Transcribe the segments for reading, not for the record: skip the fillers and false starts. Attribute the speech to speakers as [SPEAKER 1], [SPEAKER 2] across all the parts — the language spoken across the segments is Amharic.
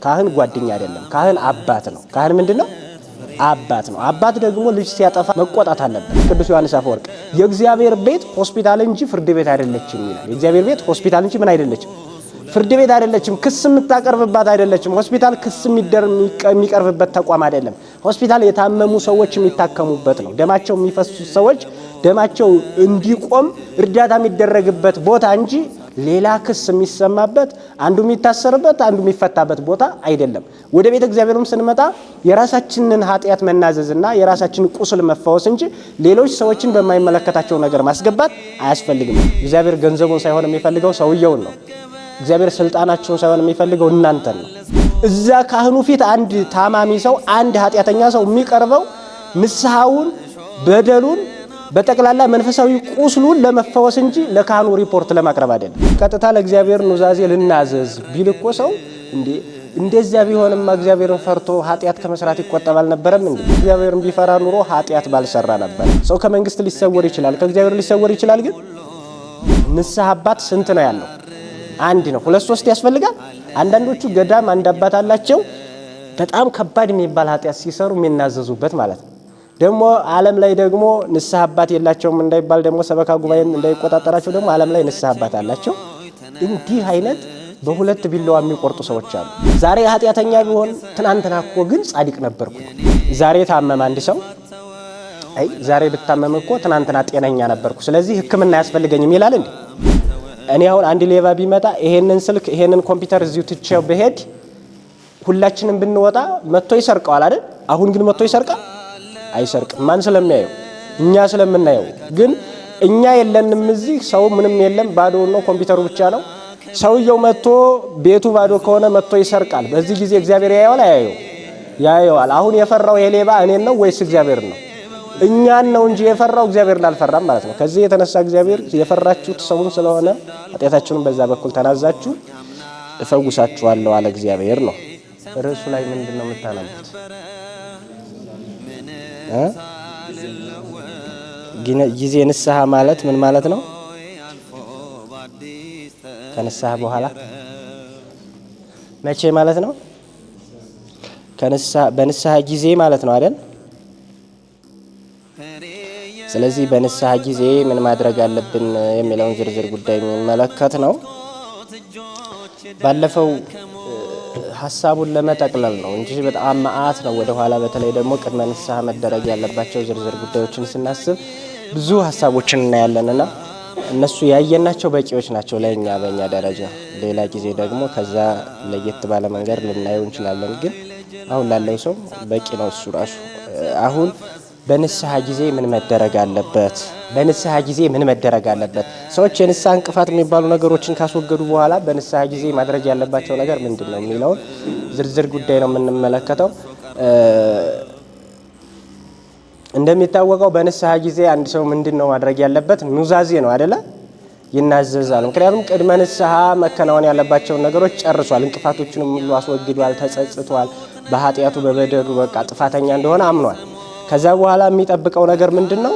[SPEAKER 1] ካህን ጓደኛ አይደለም። ካህን አባት ነው። ካህን ምንድነው? አባት ነው። አባት ደግሞ ልጅ ሲያጠፋ መቆጣት አለበት። ቅዱስ ዮሐንስ አፈወርቅ የእግዚአብሔር ቤት ሆስፒታል እንጂ ፍርድ ቤት አይደለችም ይላል። የእግዚአብሔር ቤት ሆስፒታል እንጂ ምን አይደለችም? ፍርድ ቤት አይደለችም። ክስ የምታቀርብባት አይደለችም። ሆስፒታል ክስ የሚቀርብበት ተቋም አይደለም። ሆስፒታል የታመሙ ሰዎች የሚታከሙበት ነው። ደማቸው የሚፈሱ ሰዎች ደማቸው እንዲቆም እርዳታ የሚደረግበት ቦታ እንጂ ሌላ ክስ የሚሰማበት አንዱ የሚታሰርበት አንዱ የሚፈታበት ቦታ አይደለም። ወደ ቤተ እግዚአብሔርም ስንመጣ የራሳችንን ኃጢአት መናዘዝና የራሳችንን ቁስል መፈወስ እንጂ ሌሎች ሰዎችን በማይመለከታቸው ነገር ማስገባት አያስፈልግም። እግዚአብሔር ገንዘቡን ሳይሆን የሚፈልገው ሰውየውን ነው። እግዚአብሔር ስልጣናችሁን ሳይሆን የሚፈልገው እናንተን ነው። እዛ ካህኑ ፊት አንድ ታማሚ ሰው አንድ ኃጢአተኛ ሰው የሚቀርበው ንስሐውን በደሉን በጠቅላላ መንፈሳዊ ቁስሉን ለመፈወስ እንጂ ለካህኑ ሪፖርት ለማቅረብ አይደለም። ቀጥታ ለእግዚአብሔር ኑዛዜ ልናዘዝ ቢልኮ ሰው እንደዚያ ቢሆንማ እግዚአብሔርን ፈርቶ ኃጢአት ከመስራት ይቆጠባል ነበረም እንዴ? እግዚአብሔርን ቢፈራ ኑሮ ኃጢአት ባልሰራ ነበር። ሰው ከመንግስት ሊሰወር ይችላል፣ ከእግዚአብሔር ሊሰወር ይችላል። ግን ንስሐ አባት ስንት ነው ያለው? አንድ ነው። ሁለት ሶስት ያስፈልጋል። አንዳንዶቹ ገዳም አንድ አባት አላቸው። በጣም ከባድ የሚባል ኃጢአት ሲሰሩ የሚናዘዙበት ማለት ነው። ደግሞ ዓለም ላይ ደግሞ ንስሐ አባት የላቸውም እንዳይባል ደግሞ ሰበካ ጉባኤን እንዳይቆጣጠራቸው ደግሞ ዓለም ላይ ንስሐ አባት አላቸው። እንዲህ አይነት በሁለት ቢላዋ የሚቆርጡ ሰዎች አሉ። ዛሬ ኃጢአተኛ ቢሆን ትናንትና እኮ ግን ጻድቅ ነበርኩ። ዛሬ ታመመ አንድ ሰው አይ ዛሬ ብታመም እኮ ትናንትና ጤነኛ ነበርኩ፣ ስለዚህ ሕክምና ያስፈልገኝም ይላል እንዴ? እኔ አሁን አንድ ሌባ ቢመጣ ይሄንን ስልክ ይሄንን ኮምፒውተር እዚሁ ትቼው በሄድ ሁላችንም ብንወጣ መጥቶ ይሰርቀዋል አይደል? አሁን ግን መጥቶ ይሰርቃል? አይሰርቅም። ማን ስለሚያየው? እኛ ስለምናየው። ግን እኛ የለንም እዚህ፣ ሰው ምንም የለም፣ ባዶ ነው፣ ኮምፒውተሩ ብቻ ነው። ሰውየው መጥቶ ቤቱ ባዶ ከሆነ መጥቶ ይሰርቃል። በዚህ ጊዜ እግዚአብሔር ያየዋል አያየው? ያየዋል። አሁን የፈራው የሌባ እኔን ነው ወይስ እግዚአብሔር ነው? እኛን ነው እንጂ የፈራው እግዚአብሔርን አልፈራም ማለት ነው። ከዚህ የተነሳ እግዚአብሔር የፈራችሁት ሰውን ስለሆነ ኃጢአታችሁን በዛ በኩል ተናዛችሁ እፈውሳችኋለሁ አለ እግዚአብሔር ነው። ርዕሱ ላይ ምንድን ነው የምታነቡት? ጊዜ ንስሐ ማለት ምን ማለት ነው? ከንስሐ በኋላ መቼ ማለት ነው? በንስሐ ጊዜ ማለት ነው አይደል? ስለዚህ በንስሐ ጊዜ ምን ማድረግ አለብን የሚለውን ዝርዝር ጉዳይ የሚመለከት ነው። ባለፈው ሀሳቡን ለመጠቅለል ነው እንጂ በጣም መዓት ነው ወደ ኋላ። በተለይ ደግሞ ቅድመ ንስሐ መደረግ ያለባቸው ዝርዝር ጉዳዮችን ስናስብ ብዙ ሀሳቦችን እናያለንና እነሱ ያየናቸው በቂዎች ናቸው ለኛ በእኛ ደረጃ። ሌላ ጊዜ ደግሞ ከዛ ለየት ባለ መንገድ ልናየው እንችላለን። ግን አሁን ላለው ሰው በቂ ነው እሱ ራሱ። አሁን በንስሐ ጊዜ ምን መደረግ አለበት? በንስሐ ጊዜ ምን መደረግ አለበት? ሰዎች የንስሐ እንቅፋት የሚባሉ ነገሮችን ካስወገዱ በኋላ በንስሐ ጊዜ ማድረግ ያለባቸው ነገር ምንድን ነው የሚለውን ዝርዝር ጉዳይ ነው የምንመለከተው። እንደሚታወቀው በንስሐ ጊዜ አንድ ሰው ምንድን ነው ማድረግ ያለበት? ኑዛዜ ነው አይደለ? ይናዘዛል። ምክንያቱም ቅድመ ንስሐ መከናወን ያለባቸውን ነገሮች ጨርሷል። እንቅፋቶችንም ሁሉ አስወግዷል፣ ተጸጽቷል። በኃጢአቱ በበደሉ በቃ ጥፋተኛ እንደሆነ አምኗል። ከዛ በኋላ የሚጠብቀው ነገር ምንድን ነው?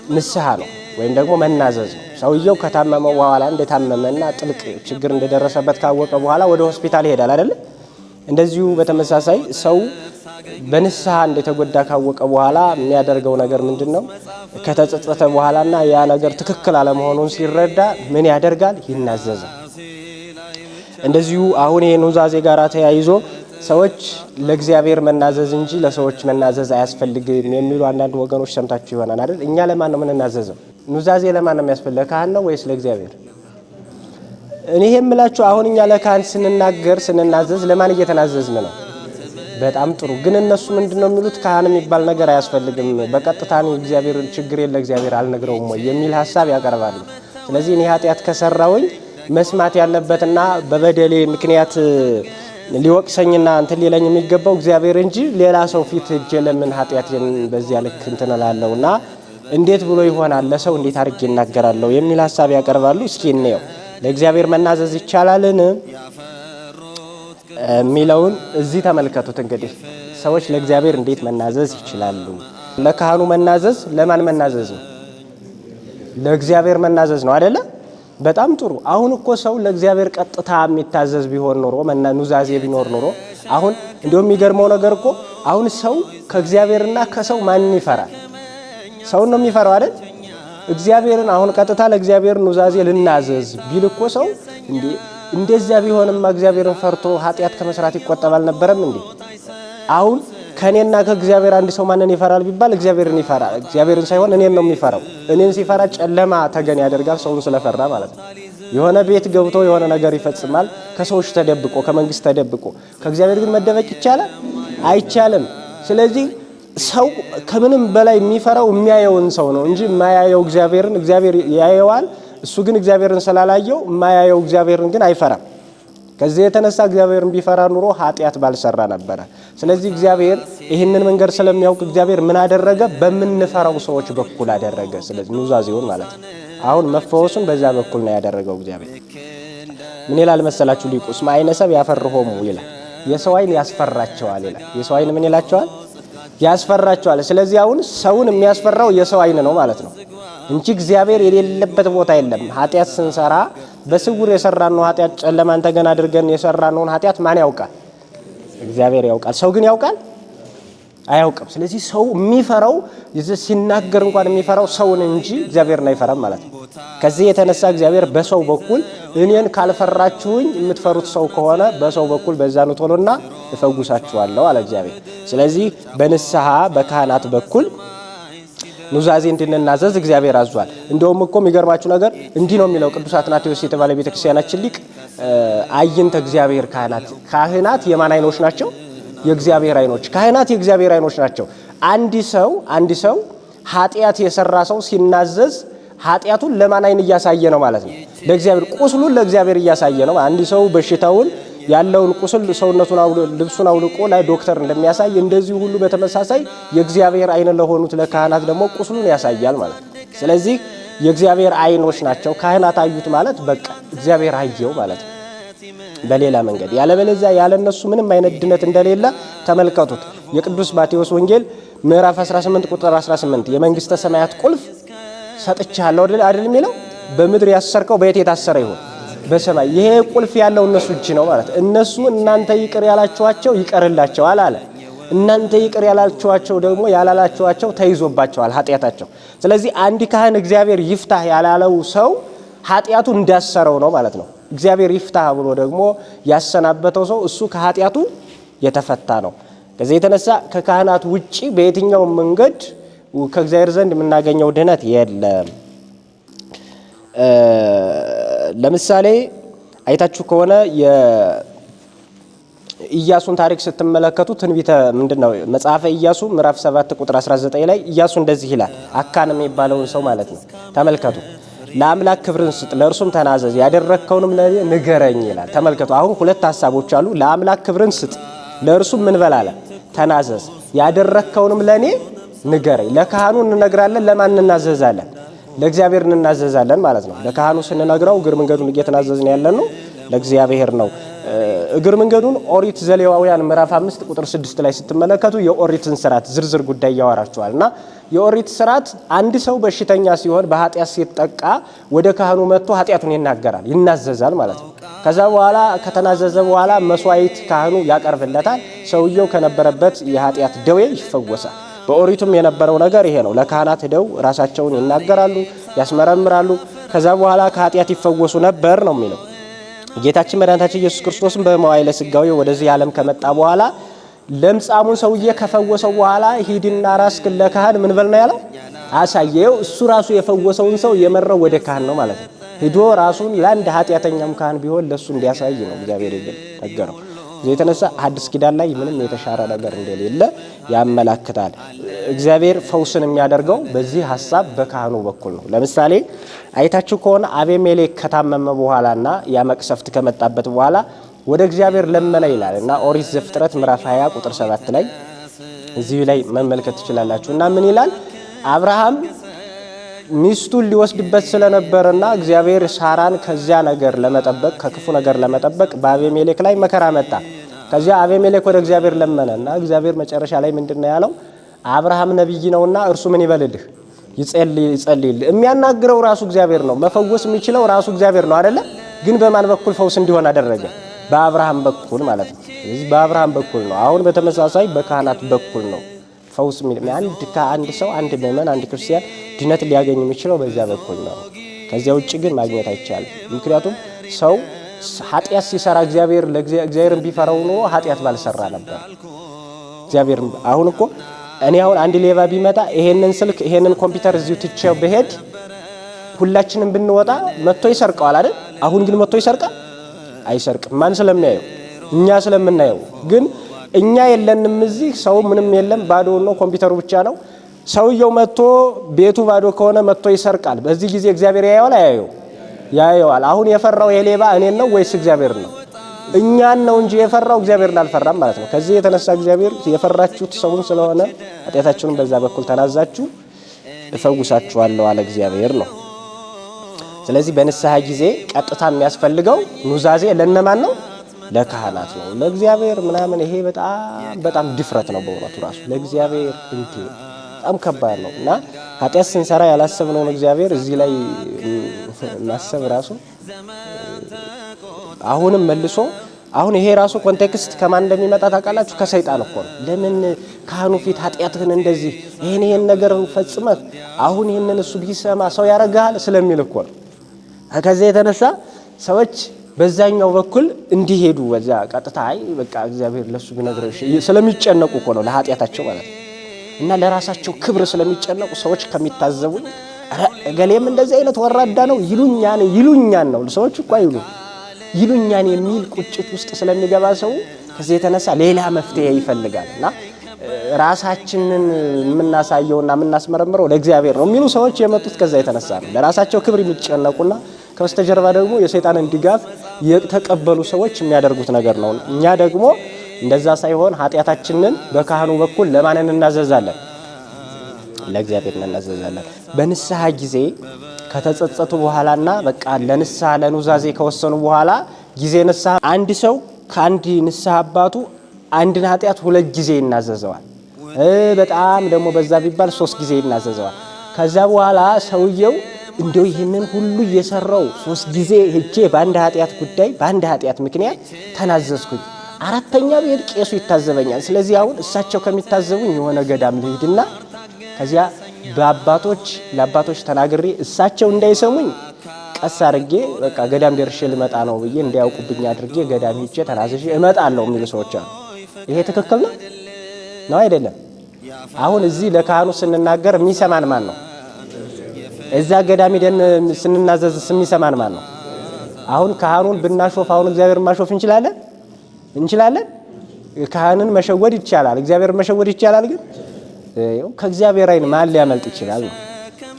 [SPEAKER 1] ንስሐ ነው ወይም ደግሞ መናዘዝ ነው። ሰውየው ከታመመ በኋላ እንደታመመና ጥልቅ ችግር እንደደረሰበት ካወቀ በኋላ ወደ ሆስፒታል ይሄዳል አይደለ? እንደዚሁ በተመሳሳይ ሰው በንስሐ እንደተጎዳ ካወቀ በኋላ የሚያደርገው ነገር ምንድን ነው? ከተጸጸተ በኋላና ያ ነገር ትክክል አለመሆኑን ሲረዳ ምን ያደርጋል? ይናዘዛል። እንደዚሁ አሁን ይሄ ኑዛዜ ጋር ተያይዞ ሰዎች ለእግዚአብሔር መናዘዝ እንጂ ለሰዎች መናዘዝ አያስፈልግም የሚሉ አንዳንድ ወገኖች ሰምታችሁ ይሆናል አይደል? እኛ ለማን ነው የምንናዘዘው? ኑዛዜ ለማን ነው የሚያስፈልገው? ለካህን ነው ወይስ ለእግዚአብሔር? እኔ የምላችሁ አሁን እኛ ለካህን ስንናዘዝ ለማን እየተናዘዝን ነው? በጣም ጥሩ። ግን እነሱ ምንድነው የሚሉት? ካህን የሚባል ነገር አያስፈልግም፣ በቀጥታ ነው እግዚአብሔርን ችግር ለእግዚአብሔር አልነግረውም ወይ የሚል ሐሳብ ያቀርባሉ። ስለዚህ እኔ ኃጢአት ከሰራውኝ መስማት ያለበትና በበደሌ ምክንያት ሊወቅሰኝና እንትን ሊለኝ የሚገባው እግዚአብሔር እንጂ ሌላ ሰው ፊት ሄጄ ለምን ኃጢአቴን በዚያ ልክ እንትን እላለሁና እንዴት ብሎ ይሆናል? ለሰው እንዴት አድርጌ እናገራለሁ የሚል ሐሳብ ያቀርባሉ። እስኪ እንየው። ለእግዚአብሔር መናዘዝ ይቻላልን የሚለውን እዚህ ተመልከቱት። እንግዲህ ሰዎች ለእግዚአብሔር እንዴት መናዘዝ ይችላሉ? ለካህኑ መናዘዝ ለማን መናዘዝ ነው? ለእግዚአብሔር መናዘዝ ነው አይደለ? በጣም ጥሩ። አሁን እኮ ሰው ለእግዚአብሔር ቀጥታ የሚታዘዝ ቢሆን ኖሮ ኑዛዜ ቢኖር ኖሮ አሁን እንደው የሚገርመው ነገር እኮ አሁን ሰው ከእግዚአብሔርና ከሰው ማንን ይፈራል? ሰውን ነው የሚፈራው አይደል? እግዚአብሔርን አሁን ቀጥታ ለእግዚአብሔር ኑዛዜ ልናዘዝ ቢል እኮ ሰው እንደዚያ ቢሆንማ እግዚአብሔርን ፈርቶ ኃጢአት ከመስራት ይቆጠባል ነበርም እንዴ? አሁን ከኔና ከእግዚአብሔር አንድ ሰው ማንን ይፈራል ቢባል እግዚአብሔርን ይፈራል። እግዚአብሔርን ሳይሆን እኔን ነው የሚፈራው። እኔን ሲፈራ ጨለማ ተገን ያደርጋል፣ ሰውን ስለፈራ ማለት ነው። የሆነ ቤት ገብቶ የሆነ ነገር ይፈጽማል፣ ከሰዎች ተደብቆ ከመንግስት ተደብቆ። ከእግዚአብሔር ግን መደበቅ ይቻላል? አይቻልም። ስለዚህ ሰው ከምንም በላይ የሚፈራው የሚያየውን ሰው ነው እንጂ የማያየው እግዚአብሔርን እግዚአብሔር ያየዋል። እሱ ግን እግዚአብሔርን ስላላየው የማያየው እግዚአብሔርን ግን አይፈራም። ከዚህ የተነሳ እግዚአብሔርን ቢፈራ ኑሮ ኃጢአት ባልሰራ ነበረ። ስለዚህ እግዚአብሔር ይህንን መንገድ ስለሚያውቅ እግዚአብሔር ምን አደረገ? በምንፈራው ሰዎች በኩል አደረገ። ስለዚህ ኑዛዜውን ማለት ነው። አሁን መፈወሱን በዛ በኩል ነው ያደረገው እግዚአብሔር። ምን ይላል መሰላችሁ ሊቁ? እስመ ዓይነ ሰብእ ያፈርሆሙ ይላል። የሰው ዓይን ያስፈራቸዋል ይላል። የሰው ዓይን ምን ይላቸዋል? ያስፈራቸዋል። ስለዚህ አሁን ሰውን የሚያስፈራው የሰው ዓይን ነው ማለት ነው እንጂ እግዚአብሔር የሌለበት ቦታ የለም። ኃጢአት ስንሰራ በስውር የሰራነው ኃጢአት ጨለማን ተገን አድርገን የሰራነውን ኃጢአት ማን ያውቃል? እግዚአብሔር ያውቃል። ሰው ግን ያውቃል? አያውቅም። ስለዚህ ሰው የሚፈራው ሲናገር እንኳን የሚፈራው ሰውን እንጂ እግዚአብሔርን አይፈራም ማለት ነው። ከዚህ የተነሳ እግዚአብሔር በሰው በኩል እኔን ካልፈራችሁኝ የምትፈሩት ሰው ከሆነ በሰው በኩል በዛኑ ቶሎና እፈጉሳችኋለሁ አለ እግዚአብሔር። ስለዚህ በንስሐ በካህናት በኩል ኑዛዜ እንድንናዘዝ እግዚአብሔር አዟል። እንደውም እኮ የሚገርማችሁ ነገር እንዲህ ነው የሚለው ቅዱስ አትናቴዎስ የተባለ ቤተክርስቲያናችን ሊቅ አይንተ እግዚአብሔር ካህናት የማን አይኖች ናቸው? የእግዚአብሔር አይኖች። ካህናት የእግዚአብሔር አይኖች ናቸው። አንድ ሰው ኃጢአት የሰራ ሰው ሲናዘዝ ኃጢአቱን ለማን አይን እያሳየ ነው ማለት ነው? ለእግዚአብሔር። ቁስሉን ለእግዚአብሔር እያሳየ ነው። አንድ ሰው በሽታውን ያለውን ቁስል ሰውነቱን ልብሱን አውልቆ ላይ ዶክተር እንደሚያሳይ እንደዚህ ሁሉ በተመሳሳይ የእግዚአብሔር አይን ለሆኑት ለካህናት ደግሞ ቁስሉን ያሳያል ማለት ነው። ስለዚህ የእግዚአብሔር አይኖች ናቸው። ካህናት አዩት ማለት በቃ እግዚአብሔር አየው ማለት ነው በሌላ መንገድ። ያለበለዚያ ያለነሱ ምንም አይነት ድነት እንደሌለ ተመልከቱት። የቅዱስ ማቴዎስ ወንጌል ምዕራፍ 18 ቁጥር 18 የመንግስተ ሰማያት ቁልፍ ሰጥቻለሁ አይደል የሚለው? በምድር ያሰርከው በየት የታሰረ ይሁን በሰማይ። ይሄ ቁልፍ ያለው እነሱ እጅ ነው ማለት። እነሱ እናንተ ይቅር ያላችኋቸው ይቀርላቸዋል አለ። እናንተ ይቅር ያላችኋቸው ደግሞ ያላላችኋቸው ተይዞባቸዋል ኃጢአታቸው። ስለዚህ አንድ ካህን እግዚአብሔር ይፍታህ ያላለው ሰው ኃጢአቱ እንዳሰረው ነው ማለት ነው። እግዚአብሔር ይፍታህ ብሎ ደግሞ ያሰናበተው ሰው እሱ ከኃጢአቱ የተፈታ ነው። ከዚህ የተነሳ ከካህናት ውጪ በየትኛው መንገድ ከእግዚአብሔር ዘንድ የምናገኘው ድነት የለም። ለምሳሌ አይታችሁ ከሆነ የኢያሱን ታሪክ ስትመለከቱ ትንቢተ ምንድነው መጽሐፈ ኢያሱ ምዕራፍ 7 ቁጥር 19 ላይ ኢያሱ እንደዚህ ይላል። አካን የሚባለውን ሰው ማለት ነው። ተመልከቱ። ለአምላክ ክብርን ስጥ፣ ለእርሱም ተናዘዝ፣ ያደረግከውንም ለኔ ንገረኝ ይላል። ተመልከቱ። አሁን ሁለት ሐሳቦች አሉ። ለአምላክ ክብርን ስጥ፣ ለእርሱም ምን በላለ ተናዘዝ፣ ያደረግከውንም ለኔ ንገረኝ። ለካህኑ እንነግራለን። ለማን እንናዘዛለን? ለእግዚአብሔር እንናዘዛለን ማለት ነው። ለካህኑ ስንነግረው እግር መንገዱን እየተናዘዝን ያለን ነው ለእግዚአብሔር ነው። እግር መንገዱን ኦሪት ዘሌዋውያን ምዕራፍ 5 ቁጥር 6 ላይ ስትመለከቱ የኦሪትን ስርዓት ዝርዝር ጉዳይ ያወራቸዋል። እና የኦሪት ስርዓት አንድ ሰው በሽተኛ ሲሆን በኃጢአት ሲጠቃ ወደ ካህኑ መጥቶ ኃጢአቱን ይናገራል፣ ይናዘዛል ማለት ነው። ከዛ በኋላ ከተናዘዘ በኋላ መስዋዕት ካህኑ ያቀርብለታል። ሰውየው ከነበረበት የኃጢአት ደዌ ይፈወሳል። በኦሪቱም የነበረው ነገር ይሄ ነው። ለካህናት ሄደው ራሳቸውን ይናገራሉ፣ ያስመረምራሉ። ከዛ በኋላ ከኃጢአት ይፈወሱ ነበር ነው የሚለው። ጌታችን መድኃኒታችን ኢየሱስ ክርስቶስም በመዋዕለ ሥጋዌ ወደዚህ ዓለም ከመጣ በኋላ ለምጻሙን ሰውዬ ከፈወሰው በኋላ ሂድና ራስህን ለካህን ምን በል ነው ያለው? አሳየው። እሱ ራሱ የፈወሰውን ሰው የመራው ወደ ካህን ነው ማለት ነው። ሂዶ ራሱን ለአንድ ኃጢአተኛም ካህን ቢሆን ለሱ እንዲያሳይ ነው እግዚአብሔር ነገረው። ከዚህ የተነሳ አዲስ ኪዳን ላይ ምንም የተሻረ ነገር እንደሌለ ያመላክታል። እግዚአብሔር ፈውስን የሚያደርገው በዚህ ሐሳብ በካህኑ በኩል ነው። ለምሳሌ አይታችሁ ከሆነ አቤሜሌክ ከታመመ በኋላና ያ መቅሰፍት ከመጣበት በኋላ ወደ እግዚአብሔር ለመነ ይላል እና ኦሪት ዘፍጥረት ምዕራፍ 20 ቁጥር 7 ላይ እዚህ ላይ መመልከት ትችላላችሁ። እና ምን ይላል? አብርሃም ሚስቱን ሊወስድበት ስለነበረና እግዚአብሔር ሳራን ከዚያ ነገር ለመጠበቅ ከክፉ ነገር ለመጠበቅ በአቤሜሌክ ላይ መከራ መጣ። ከዚያ አቤሜሌክ ወደ እግዚአብሔር ለመነና እግዚአብሔር መጨረሻ ላይ ምንድነው ያለው? አብርሃም ነብይ ነውና እርሱ ምን ይበልልህ ይጸልይ የሚያናግረው ራሱ እግዚአብሔር ነው። መፈወስ የሚችለው ራሱ እግዚአብሔር ነው አይደለ? ግን በማን በኩል ፈውስ እንዲሆን አደረገ? በአብርሃም በኩል ማለት ነው። ስለዚህ በአብርሃም በኩል ነው። አሁን በተመሳሳይ በካህናት በኩል ነው ፈውስ አንድ ሰው አንድ ምእመን አንድ ክርስቲያን ድነት ሊያገኝ የሚችለው በዚያ በኩል ነው። ከዚያ ውጭ ግን ማግኘት አይቻልም። ምክንያቱም ሰው ኃጢአት ሲሰራ እግዚአብሔርን ቢፈራው ነው ኃጢአት ባልሰራ ነበር። እግዚአብሔር አሁን እኮ እኔ አሁን አንድ ሌባ ቢመጣ ይሄንን ስልክ ይሄንን ኮምፒውተር እዚሁ ትቼው በሄድ ሁላችንም ብንወጣ መጥቶ ይሰርቀዋል አይደል? አሁን ግን መጥቶ ይሰርቃል? አይሰርቅም። ማን ስለሚያየው? እኛ ስለምናየው። ግን እኛ የለንም እዚህ፣ ሰው ምንም የለም፣ ባዶ ነው፣ ኮምፒውተሩ ብቻ ነው። ሰውየው መጥቶ ቤቱ ባዶ ከሆነ መጥቶ ይሰርቃል። በዚህ ጊዜ እግዚአብሔር ያየዋል አያየው? ያየዋል። አሁን የፈራው የሌባ እኔን ነው ወይስ እግዚአብሔር ነው? እኛን ነው እንጂ የፈራው እግዚአብሔርን አልፈራም ማለት ነው። ከዚህ የተነሳ እግዚአብሔር የፈራችሁት ሰውን ስለሆነ ኃጢአታችሁን በዛ በኩል ተናዛችሁ እፈውሳችኋለሁ አለ እግዚአብሔር ነው። ስለዚህ በንስሐ ጊዜ ቀጥታ የሚያስፈልገው ኑዛዜ ለነማን ነው? ለካህናት ነው። ለእግዚአብሔር ምናምን ይሄ በጣም ድፍረት ነው በእውነቱ ራሱ ለእግዚአብሔር እንዴ በጣም ከባድ ነው። እና ኃጢአት ስንሰራ ያላሰብነውን እግዚአብሔር እዚህ ላይ ማሰብ ራሱ አሁንም መልሶ አሁን ይሄ ራሱ ኮንቴክስት ከማን እንደሚመጣ ታውቃላችሁ? ከሰይጣን እኮ ነው። ለምን ካህኑ ፊት ኃጢአትህን እንደዚህ ይሄን ነገር ፈጽመህ አሁን ይሄንን እሱ ቢሰማ ሰው ያረጋል ስለሚል እኮ ነው። ከዚህ የተነሳ ሰዎች በዛኛው በኩል እንዲሄዱ በዛ ቀጥታ አይ በቃ እግዚአብሔር ለሱ ቢነግረው ስለሚጨነቁ እኮ ነው ለኃጢአታቸው ማለት ነው። እና ለራሳቸው ክብር ስለሚጨነቁ ሰዎች ከሚታዘቡኝ እገሌም እንደዚህ አይነት ወራዳ ነው ይሉኛን ነው ሰዎች እኮ ይሉኛን የሚል ቁጭት ውስጥ ስለሚገባ ሰው ከዚህ የተነሳ ሌላ መፍትሄ ይፈልጋል። እና ራሳችንን የምናሳየውና የምናስመረምረው ለእግዚአብሔር ነው የሚሉ ሰዎች የመጡት ከዛ የተነሳ ነው። ለራሳቸው ክብር የሚጨነቁና ከበስተጀርባ ደግሞ የሰይጣንን ድጋፍ የተቀበሉ ሰዎች የሚያደርጉት ነገር ነው። እኛ ደግሞ እንደዛ ሳይሆን ኃጢአታችንን በካህኑ በኩል ለማን እናዘዛለን? ለእግዚአብሔር እናዘዛለን። በንስሐ ጊዜ ከተጸጸቱ በኋላና በቃ ለንስሐ ለኑዛዜ ከወሰኑ በኋላ ጊዜ ንስሐ አንድ ሰው ከአንድ ንስሐ አባቱ አንድን ኃጢአት 2 ጊዜ ይናዘዘዋል። በጣም ደግሞ በዛ ቢባል 3 ጊዜ ይናዘዘዋል። ከዛ በኋላ ሰውየው እንደው ይህንን ሁሉ እየሰራው 3 ጊዜ ሄጄ በአንድ ኃጢአት ጉዳይ በአንድ ኃጢአት ምክንያት ተናዘዝኩኝ፣ 4ኛ ብሄድ ቄሱ ይታዘበኛል። ስለዚህ አሁን እሳቸው ከሚታዘቡኝ የሆነ ገዳም ልሂድና ከዚያ ለአባቶች ተናግሬ እሳቸው እንዳይሰሙኝ ቀስ አድርጌ በቃ ገዳም ደርሼ ልመጣ ነው ብዬ እንዳያውቁብኝ አድርጌ ገዳም ሄጄ ተናዝዤ እመጣለሁ የሚሉ ሰዎች አሉ። ይሄ ትክክል ነው አይደለም? አሁን እዚህ ለካህኑ ስንናገር የሚሰማን ማን ነው? እዛ ገዳም ሄደን ስንናዘዝ የሚሰማን ማን ነው? አሁን ካህኑን ብናሾፍ አሁን እግዚአብሔር ማሾፍ እንችላለን? ካህንን መሸወድ ይቻላል፣ እግዚአብሔር መሸወድ ይቻላል። ግን ከእግዚአብሔር አይን ማን ሊያመልጥ ይችላል?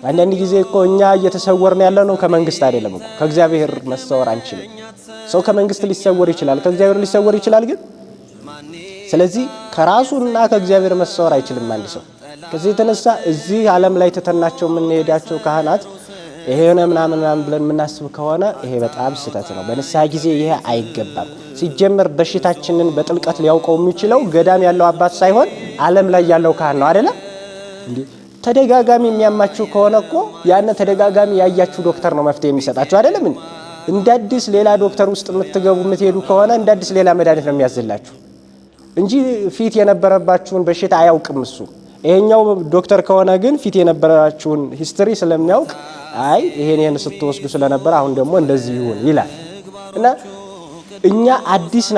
[SPEAKER 1] አንዳንድ ጊዜ እኮ እኛ እየተሰወርን ያለ ነው ከመንግስት አይደለም እኮ ከእግዚአብሔር መሰወር አንችልም። ሰው ከመንግስት ሊሰወር ይችላል፣ ከእግዚአብሔር ሊሰወር ይችላል። ግን ስለዚህ ከራሱና ከእግዚአብሔር መሰወር አይችልም አንድ ሰው። ከዚህ የተነሳ እዚህ ዓለም ላይ ተተናቸው የምንሄዳቸው ካህናት ይሄን ምናምን ብለን የምናስብ ከሆነ ይሄ በጣም ስህተት ነው። በንስሐ ጊዜ ይሄ አይገባም። ሲጀመር በሽታችንን በጥልቀት ሊያውቀው የሚችለው ገዳም ያለው አባት ሳይሆን ዓለም ላይ ያለው ካህን ነው አይደለም እንዴ? ተደጋጋሚ የሚያማችሁ ከሆነ እኮ ያን ተደጋጋሚ ያያችሁ ዶክተር ነው መፍትሄ የሚሰጣችሁ አይደለም እንዴ? እንዳዲስ ሌላ ዶክተር ውስጥ የምትሄዱ ከሆነ እንዳዲስ ሌላ መድኃኒት ነው የሚያዝላችሁ እንጂ ፊት የነበረባችሁን በሽታ አያውቅም እሱ። ይሄኛው ዶክተር ከሆነ ግን ፊት የነበራችሁን ሂስትሪ ስለሚያውቅ አይ ይሄን ስትወስዱ ስለነበር አሁን ደግሞ እንደዚህ ይሁን ይላል። እና እኛ አዲስ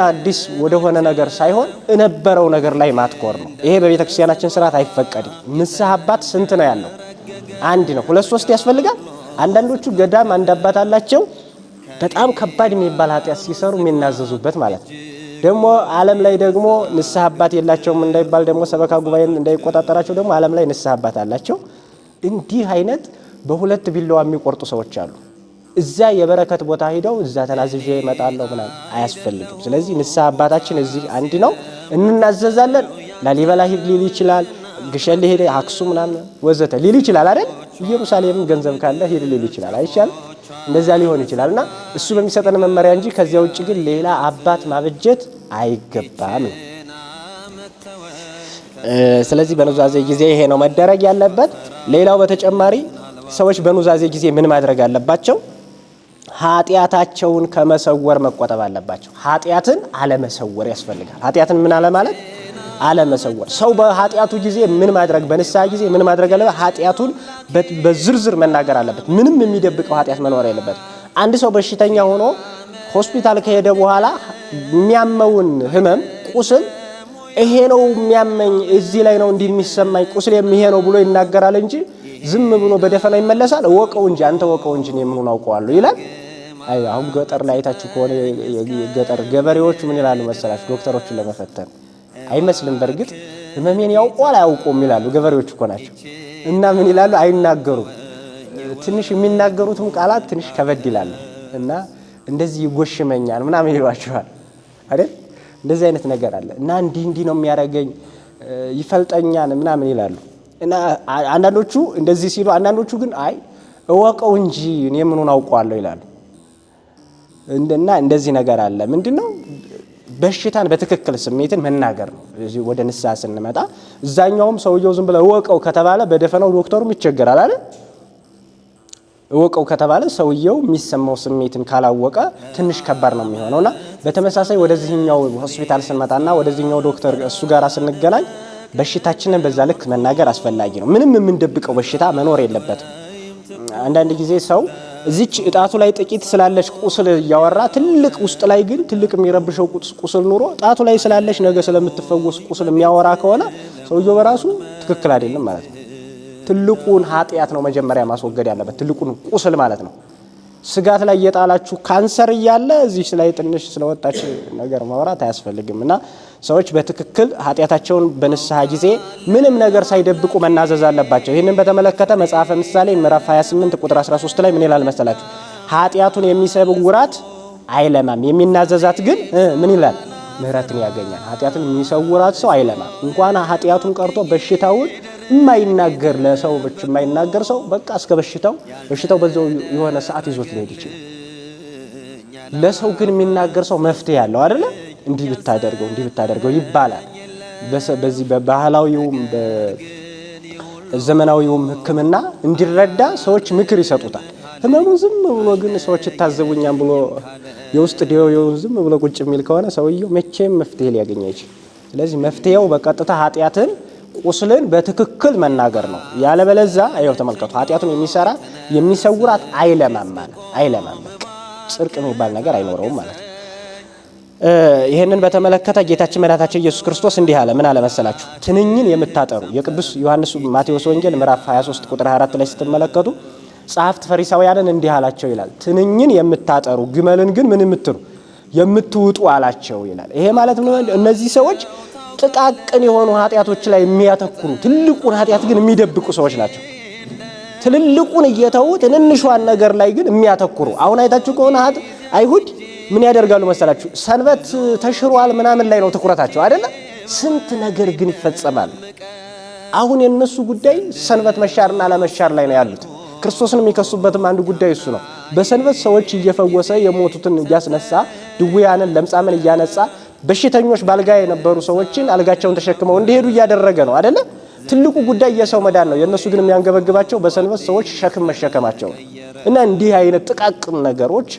[SPEAKER 1] ወደሆነ ነገር ሳይሆን እነበረው ነገር ላይ ማትኮር ነው። ይሄ በቤተ ክርስቲያናችን ስርዓት አይፈቀድም። ንስሐ አባት ስንት ነው ያለው? አንድ ነው። 2-3 ያስፈልጋል። አንዳንዶቹ ገዳም አንድ አባት አላቸው። በጣም ከባድ የሚባል ኃጢአት ሲሰሩ የሚናዘዙበት ማለት ነው። ደግሞ ዓለም ላይ ደግሞ ንስሐ አባት የላቸውም እንዳይባል ደግሞ ሰበካ ጉባኤን እንዳይቆጣጠራቸው ደግሞ ዓለም ላይ ንስሐ አባት አላቸው። እንዲህ አይነት በሁለት ቢላዋ የሚቆርጡ ሰዎች አሉ። እዛ የበረከት ቦታ ሄደው እዛ ተናዝዤ እመጣለሁ ምናምን አያስፈልግም። ስለዚህ ንስሐ አባታችን እዚህ አንድ ነው፣ እንናዘዛለን። ላሊበላ ሂድ ሊል ይችላል፣ ግሸን ሊሄድ አክሱም ምናምን ወዘተ ሊል ይችላል አይደል? ኢየሩሳሌም ገንዘብ ካለ ሂድ ሊል ይችላል አይቻልም? እንደዛ ሊሆን ይችላልና እሱ በሚሰጠን መመሪያ እንጂ ከዚያ ውጭ ግን ሌላ አባት ማበጀት አይገባም። ስለዚህ በኑዛዜ ጊዜ ይሄ ነው መደረግ ያለበት። ሌላው በተጨማሪ ሰዎች በኑዛዜ ጊዜ ምን ማድረግ አለባቸው? ኃጢአታቸውን ከመሰወር መቆጠብ አለባቸው። ኃጢአትን አለመሰወር ያስፈልጋል። ኃጢአትን ምን አለ ማለት አለመሰወር። ሰው በኃጢአቱ ጊዜ ምን ማድረግ በንስሐ ጊዜ ምን ማድረግ አለበት? ኃጢአቱን በዝርዝር መናገር አለበት። ምንም የሚደብቀው ኃጢአት መኖር የለበትም። አንድ ሰው በሽተኛ ሆኖ ሆስፒታል ከሄደ በኋላ የሚያመውን ህመም ቁስል ይሄ ነው የሚያመኝ፣ እዚህ ላይ ነው እንዲህ የሚሰማኝ፣ ቁስል የሚሄ ነው ብሎ ይናገራል እንጂ ዝም ብሎ በደፈና ይመለሳል? ወቀው እንጂ አንተ ወቀው እንጂ እኔ ምኑን አውቀዋለሁ ይላል። አይ አሁን ገጠር ላይ አይታችሁ ከሆነ ገጠር ገበሬዎቹ ምን ይላሉ መሰላችሁ? ዶክተሮችን ለመፈተን አይመስልም። በእርግጥ ህመሜን ያውቀዋል አያውቀውም ይላሉ። ገበሬዎቹ እኮ ናቸው። እና ምን ይላሉ? አይናገሩም። ትንሽ የሚናገሩትም ቃላት ትንሽ ከበድ ይላሉ። እና እንደዚህ ይጎሽመኛል ምናምን ይሏቸዋል አይደል? እንደዚህ አይነት ነገር አለ። እና እንዲህ ነው የሚያደርገኝ ይፈልጠኛል ምናምን ይላሉ። እና አንዳንዶቹ እንደዚህ ሲሉ፣ አንዳንዶቹ ግን አይ እወቀው እንጂ እኔ ምኑን አውቀዋለሁ ይላሉ። እና እንደዚህ ነገር አለ። ምንድነው? በሽታን በትክክል ስሜትን መናገር ነው። እዚህ ወደ ንስሐ ስንመጣ እዛኛውም ሰውየው ዝም ብለው እወቀው ከተባለ በደፈናው ዶክተሩም ይቸገራል አይደል? እወቀው ከተባለ ሰውየው የሚሰማው ስሜትን ካላወቀ ትንሽ ከባድ ነው የሚሆነውና በተመሳሳይ ወደዚህኛው ሆስፒታል ስንመጣና ወደዚህኛው ዶክተር እሱ ጋር ስንገናኝ በሽታችንን በዛ ልክ መናገር አስፈላጊ ነው። ምንም የምንደብቀው በሽታ መኖር የለበትም። አንዳንድ ጊዜ ሰው እዚች እጣቱ ላይ ጥቂት ስላለች ቁስል እያወራ ትልቅ ውስጥ ላይ ግን ትልቅ የሚረብሸው ቁስል ኑሮ እጣቱ ላይ ስላለች ነገ ስለምትፈወስ ቁስል የሚያወራ ከሆነ ሰውየው በራሱ ትክክል አይደለም ማለት ነው። ትልቁን ኃጢአት ነው መጀመሪያ ማስወገድ ያለበት፣ ትልቁን ቁስል ማለት ነው። ስጋት ላይ የጣላችሁ ካንሰር እያለ እዚህ ላይ ትንሽ ስለወጣች ነገር ማውራት አያስፈልግም። እና ሰዎች በትክክል ኃጢአታቸውን በንስሐ ጊዜ ምንም ነገር ሳይደብቁ መናዘዝ አለባቸው። ይህንን በተመለከተ መጽሐፈ ምሳሌ ምዕራፍ 28 ቁጥር 13 ላይ ምን ይላል መሰላችሁ? ኃጢአቱን የሚሰውራት አይለማም፣ የሚናዘዛት ግን ምን ይላል? ምህረትን ያገኛል። ኃጢአትን የሚሰውራት ሰው አይለማም። እንኳን ኃጢአቱን ቀርቶ በሽታውን የማይናገር ለሰው የማይናገር ሰው በቃ እስከ በሽታው በዛው የሆነ ሰዓት ይዞት ሊሄድ ይችላል። ለሰው ግን የሚናገር ሰው መፍትሄ ያለው አይደለ? እንዲህ ብታደርገው ይባላል። በዚህ በባህላዊውም በዘመናዊውም ሕክምና እንዲረዳ ሰዎች ምክር ይሰጡታል። ህመሙ ዝም ብሎ ግን ሰዎች ይታዘቡኛል ብሎ የውስጥ ዲዮውን ዝም ብሎ ቁጭ የሚል ከሆነ ሰውየው መቼም መፍትሄ ሊያገኝ አይችልም። ስለዚህ መፍትሄው በቀጥታ ኃጢአትን ቁስልን በትክክል መናገር ነው። ያለበለዚያ አይው ተመልከቱ፣ ኃጢአቱን የሚሰውራት አይለማም ማለት አይለማም፣ ጽድቅ የሚባል ነገር አይኖረውም ማለት ነው። ይሄንን በተመለከተ ጌታችን መድኃኒታችን ኢየሱስ ክርስቶስ እንዲህ አለ። ምን አለ መሰላችሁ? ትንኝን የምታጠሩ የቅዱስ ዮሐንስ ማቴዎስ ወንጌል ምዕራፍ 23 ቁጥር 24 ላይ ስትመለከቱ ጸሐፍት ፈሪሳውያንን እንዲህ አላቸው ይላል። ትንኝን የምታጠሩ ግመልን ግን ምን የምትውጡ አላቸው ይላል። ይሄ ማለት ምን? እነዚህ ሰዎች ጥቃቅን የሆኑ ኃጢአቶች ላይ የሚያተኩሩ ትልቁን ኃጢአት ግን የሚደብቁ ሰዎች ናቸው። ትልልቁን እየተው ትንንሿን ነገር ላይ ግን የሚያተኩሩ። አሁን አይታችሁ ከሆነ አይሁድ ምን ያደርጋሉ መሰላችሁ? ሰንበት ተሽሯል ምናምን ላይ ነው ትኩረታቸው አይደለ? ስንት ነገር ግን ይፈጸማል። አሁን የነሱ ጉዳይ ሰንበት መሻርና አለመሻር ላይ ነው ያሉት። ክርስቶስን የሚከሱበትም አንዱ ጉዳይ እሱ ነው። በሰንበት ሰዎች እየፈወሰ የሞቱትን እያስነሳ ድውያንን ለምጻምን እያነጻ በሽተኞች ባልጋ የነበሩ ሰዎችን አልጋቸውን ተሸክመው እንዲሄዱ እያደረገ ነው አይደለ? ትልቁ ጉዳይ የሰው መዳን ነው። የነሱ ግን የሚያንገበግባቸው በሰንበት ሰዎች ሸክም መሸከማቸው ነው። እና እንዲህ አይነት ጥቃቅን ነገሮች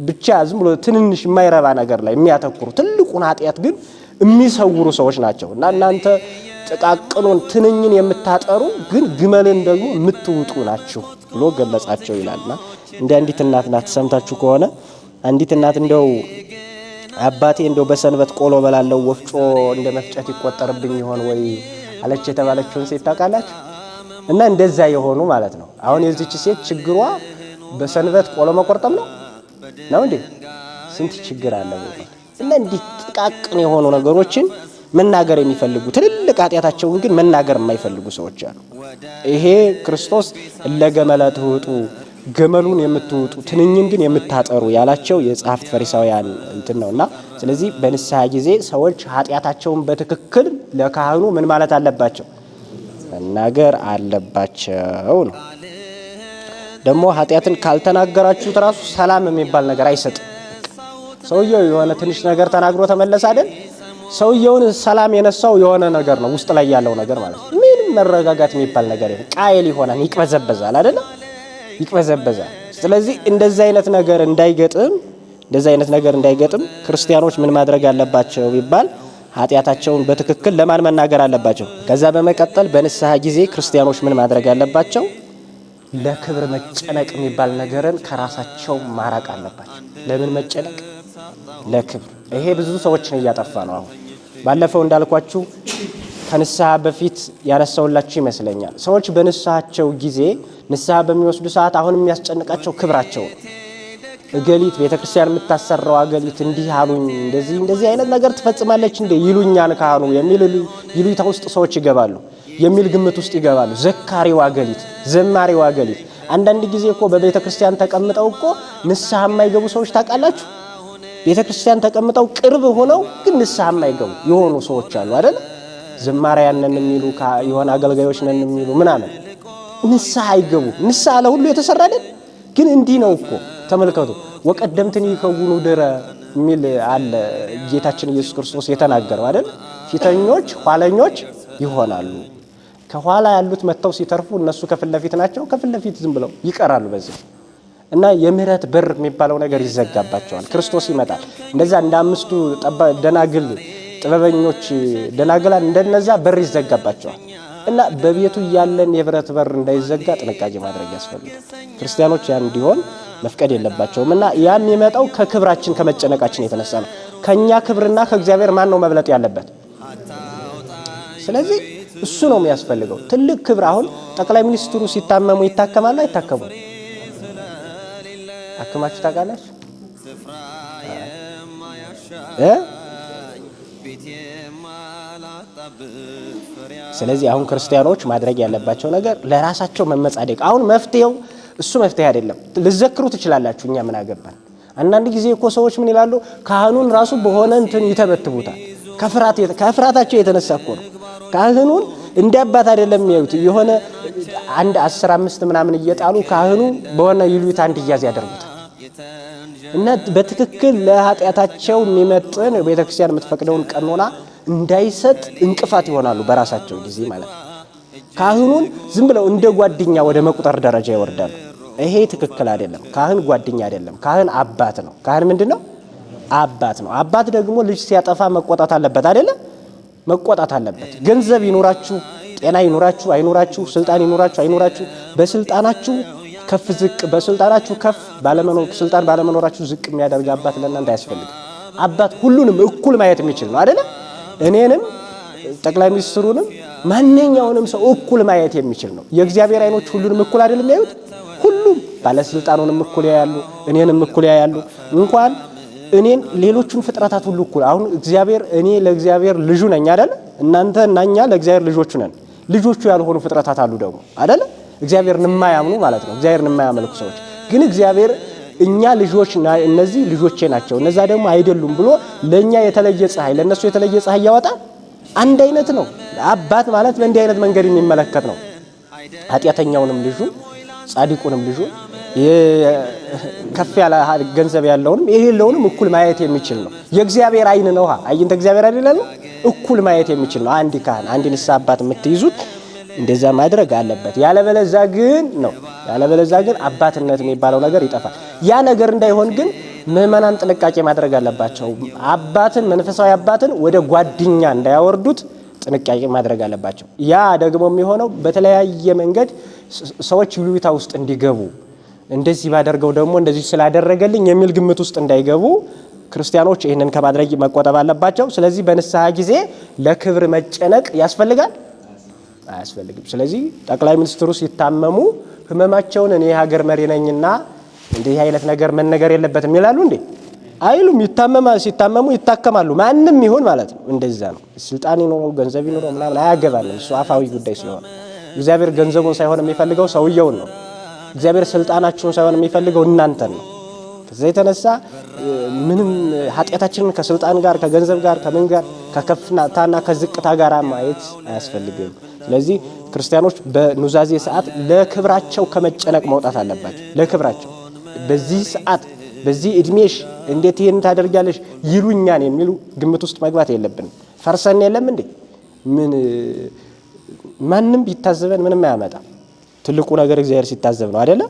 [SPEAKER 1] ብቻ ዝም ብሎ ትንንሽ የማይረባ ነገር ላይ የሚያተኩሩ ትልቁን ኃጢአት ግን የሚሰውሩ ሰዎች ናቸው። እና እናንተ ጥቃቅኑን ትንኝን የምታጠሩ ግን ግመልን ደግሞ የምትውጡ ናችሁ ብሎ ገለጻቸው ይላልና እንደ አንዲት እናት ናት። ሰምታችሁ ከሆነ አንዲት እናት እንደው አባቴ እንደው በሰንበት ቆሎ በላለው ወፍጮ እንደ መፍጨት ይቆጠርብኝ ይሆን ወይ አለች የተባለችውን ሴት ታውቃላችሁ? እና እንደዛ የሆኑ ማለት ነው። አሁን የዚች ሴት ችግሯ በሰንበት ቆሎ መቆርጠም ነው እንዴ? ስንት ችግር አለ። እና እንዲህ ጥቃቅን የሆኑ ነገሮችን መናገር የሚፈልጉ ትልልቅ ኃጢአታቸውን ግን መናገር የማይፈልጉ ሰዎች አሉ። ይሄ ክርስቶስ ለገመለ ትውጡ ገመሉን የምትውጡ ትንኝን ግን የምታጠሩ ያላቸው የጸሐፍት ፈሪሳውያን እንትን ነውና፣ ስለዚህ በንስሐ ጊዜ ሰዎች ኃጢአታቸውን በትክክል ለካህኑ ምን ማለት አለባቸው? መናገር አለባቸው ነው። ደግሞ ኃጢአትን ካልተናገራችሁት ራሱ ሰላም የሚባል ነገር አይሰጥም። ሰውየው የሆነ ትንሽ ነገር ተናግሮ ተመለሰ አይደል? ሰውየውን ሰላም የነሳው የሆነ ነገር ነው፣ ውስጥ ላይ ያለው ነገር ማለት ነው። ምንም መረጋጋት የሚባል ነገር የለም። ቃየል ይሆናል፣ ይቅበዘበዛል አይደል? ይቅበዘበዛል። ስለዚህ እንደዚህ አይነት ነገር እንዳይገጥም ክርስቲያኖች ምን ማድረግ አለባቸው ቢባል ኃጢአታቸውን በትክክል ለማን መናገር አለባቸው? ከዛ በመቀጠል በንስሐ ጊዜ ክርስቲያኖች ምን ማድረግ አለባቸው? ለክብር መጨነቅ የሚባል ነገርን ከራሳቸው ማራቅ አለባቸው። ለምን መጨነቅ? ለክብር። ይሄ ብዙ ሰዎችን እያጠፋ ነው። አሁን ባለፈው እንዳልኳችሁ ከንስሐ በፊት ያነሳውላችሁ ይመስለኛል። ሰዎች በንስሐቸው ጊዜ ንስሐ በሚወስዱ ሰዓት አሁን የሚያስጨንቃቸው ክብራቸው ነው። እገሊት ቤተክርስቲያን የምታሰራው አገሊት እንዲህ አሉኝ፣ እንደዚህ አይነት ነገር ትፈጽማለች እንዴ ይሉኛል ካህኑ የሚል ይሉኝታ ውስጥ ሰዎች ይገባሉ፣ የሚል ግምት ውስጥ ይገባሉ። ዘካሪው አገሊት፣ ዘማሪው አገሊት። አንዳንድ ጊዜ እኮ በቤተክርስቲያን ተቀምጠው እኮ ንስሐ የማይገቡ ሰዎች ታውቃላችሁ። ቤተክርስቲያን ተቀምጠው ቅርብ ሆነው ግን ንስሐ የማይገቡ የሆኑ ሰዎች አሉ አይደል? ዘማሪያን ነን የሚሉ የሆነ አገልጋዮች ነን የሚሉ ምናምን ንስሐ አይገቡ። ንስሐ ለሁሉ የተሰራ አይደል? ግን እንዲህ ነው እኮ ተመልከቱ። ወቀደምትን ይከውኑ ድረ የሚል አለ ጌታችን ኢየሱስ ክርስቶስ የተናገረው አይደል? ፊተኞች ኋለኞች ይሆናሉ። ከኋላ ያሉት መተው ሲተርፉ እነሱ ከፊት ለፊት ናቸው። ከፊት ለፊት ዝም ብለው ይቀራሉ በዚህ እና የምህረት በር የሚባለው ነገር ይዘጋባቸዋል። ክርስቶስ ይመጣል። እንደዛ እንደ አምስቱ ደናግል ጥበበኞች ደናግላን እንደነዛ በር ይዘጋባቸዋል። እና በቤቱ ያለን የብረት በር እንዳይዘጋ ጥንቃቄ ማድረግ ያስፈልጋል። ክርስቲያኖች ያን እንዲሆን መፍቀድ የለባቸውም። እና ያ የሚመጣው ከክብራችን ከመጨነቃችን የተነሳ ነው። ከኛ ክብርና ከእግዚአብሔር ማን ነው መብለጥ ያለበት? ስለዚህ እሱ ነው የሚያስፈልገው ትልቅ ክብር። አሁን ጠቅላይ ሚኒስትሩ ሲታመሙ ይታከማሉ አይታከሙ? አክማችሁ ታውቃላችሁ? ስለዚህ አሁን ክርስቲያኖች ማድረግ ያለባቸው ነገር ለራሳቸው መመጻደቅ። አሁን መፍትሄው እሱ መፍትሄ አይደለም። ልዘክሩ ትችላላችሁ፣ እኛ ምን አገባን? አንዳንድ ጊዜ እኮ ሰዎች ምን ይላሉ? ካህኑን ራሱ በሆነ እንትን ይተበትቡታል። ከፍራታቸው የተነሳ እኮ ነው። ካህኑን እንደ አባት አይደለም የሚያዩት። የሆነ አንድ 15 ምናምን እየጣሉ ካህኑ በሆነ ይሉት አንድ እያዝ ያደርጉታል። እና በትክክል ለኃጢአታቸው የሚመጥን ቤተክርስቲያን የምትፈቅደውን ቀኖና እንዳይሰጥ እንቅፋት ይሆናሉ በራሳቸው ጊዜ ማለት ነው። ካህኑን ዝም ብለው እንደ ጓደኛ ወደ መቁጠር ደረጃ ይወርዳሉ። ይሄ ትክክል አይደለም። ካህን ጓደኛ አይደለም። ካህን አባት ነው። ካህን ምንድነው? አባት ነው። አባት ደግሞ ልጅ ሲያጠፋ መቆጣት አለበት አይደለም? መቆጣት አለበት። ገንዘብ ይኖራችሁ፣ ጤና ይኖራችሁ አይኖራችሁ፣ ስልጣን ይኖራችሁ አይኖራችሁ፣ በስልጣናችሁ ከፍ ዝቅ በስልጣናችሁ ከፍ ስልጣን ባለመኖራችሁ ዝቅ የሚያደርግ አባት ለእናንተ አያስፈልግም። አባት ሁሉንም እኩል ማየት የሚችል ነው አይደለም? እኔንም ጠቅላይ ሚኒስትሩንም ማንኛውንም ሰው እኩል ማየት የሚችል ነው። የእግዚአብሔር አይኖች ሁሉንም እኩል አይደለም የሚያዩት? ሁሉም ባለስልጣኑንም እኩል ያያሉ፣ እኔንም እኩል ያያሉ። እንኳን እኔን ሌሎቹን ፍጥረታት ሁሉ እኩል። አሁን እግዚአብሔር እኔ ለእግዚአብሔር ልጁ ነኝ አይደል? እናንተ እና እኛ ለእግዚአብሔር ልጆቹ ነን። ልጆቹ ያልሆኑ ፍጥረታት አሉ ደግሞ አይደል? እግዚአብሔርን የማያምኑ ማለት ነው። እግዚአብሔርን የማያመልኩ ሰዎች ግን እግዚአብሔር እኛ ልጆች እነዚህ ልጆቼ ናቸው እነዛ ደግሞ አይደሉም ብሎ ለኛ የተለየ ፀሐይ ለነሱ የተለየ ፀሐይ ያወጣል። አንድ አይነት ነው። አባት ማለት በእንዲህ አይነት መንገድ የሚመለከት ነው። ኃጢአተኛውንም ልጁን ጻድቁንም ልጁን ከፍ ያለ ገንዘብ ያለውንም የሌለውንም እኩል ማየት የሚችል ነው። የእግዚአብሔር አይን ነው። አይንተ እግዚአብሔር አይደለም? እኩል ማየት የሚችል ነው። አንድ ካህን አንድ ንስሐ አባት የምትይዙት እንደዛ ማድረግ አለበት። ያለበለዛ ግን አባትነት የሚባለው ነገር ይጠፋል። ያ ነገር እንዳይሆን ግን ምዕመናን ጥንቃቄ ማድረግ አለባቸው። አባትን መንፈሳዊ አባትን ወደ ጓደኛ እንዳያወርዱት ጥንቃቄ ማድረግ አለባቸው። ያ ደግሞ የሚሆነው በተለያየ መንገድ ሰዎች ይሉኝታ ውስጥ እንዲገቡ እንደዚህ ባደርገው ደግሞ እንደዚህ ስላደረገልኝ የሚል ግምት ውስጥ እንዳይገቡ ክርስቲያኖች ይህንን ከማድረግ መቆጠብ አለባቸው። ስለዚህ በንስሐ ጊዜ ለክብር መጨነቅ ያስፈልጋል አያስፈልግም? ስለዚህ ጠቅላይ ሚኒስትሩ ሲታመሙ ህመማቸውን እኔ ሀገር መሪ ነኝና እንዲህ አይነት ነገር መነገር የለበትም ይላሉ እንዴ? አይሉም። ሲታመሙ ይታከማሉ። ማንም ይሁን ማለት ነው። እንደዛ ነው። ስልጣን ይኖረው ገንዘብ ይኖረው ምናምን አያገባንም። እሱ አፋዊ ጉዳይ ስለሆነ እግዚአብሔር ገንዘቡን ሳይሆን የሚፈልገው ሰውየውን ነው። እግዚአብሔር ስልጣናችሁን ሳይሆን የሚፈልገው እናንተን ነው። ከዛ የተነሳ ምንም ኃጢአታችንን ከስልጣን ጋር ከገንዘብ ጋር ከምን ጋር ከከፍታና ከዝቅታ ጋር ማየት አያስፈልግም። ስለዚህ ክርስቲያኖች በኑዛዜ ሰዓት ለክብራቸው ከመጨነቅ መውጣት አለባቸው። ለክብራቸው በዚህ ሰዓት በዚህ እድሜሽ እንዴት ይሄን ታደርጋለሽ ይሉኛን የሚሉ ግምት ውስጥ መግባት የለብንም። ፈርሰን የለም እንዴ? ምን ማንም ቢታዘበን ምንም አያመጣም። ትልቁ ነገር እግዚአብሔር ሲታዘብ ነው አይደለ?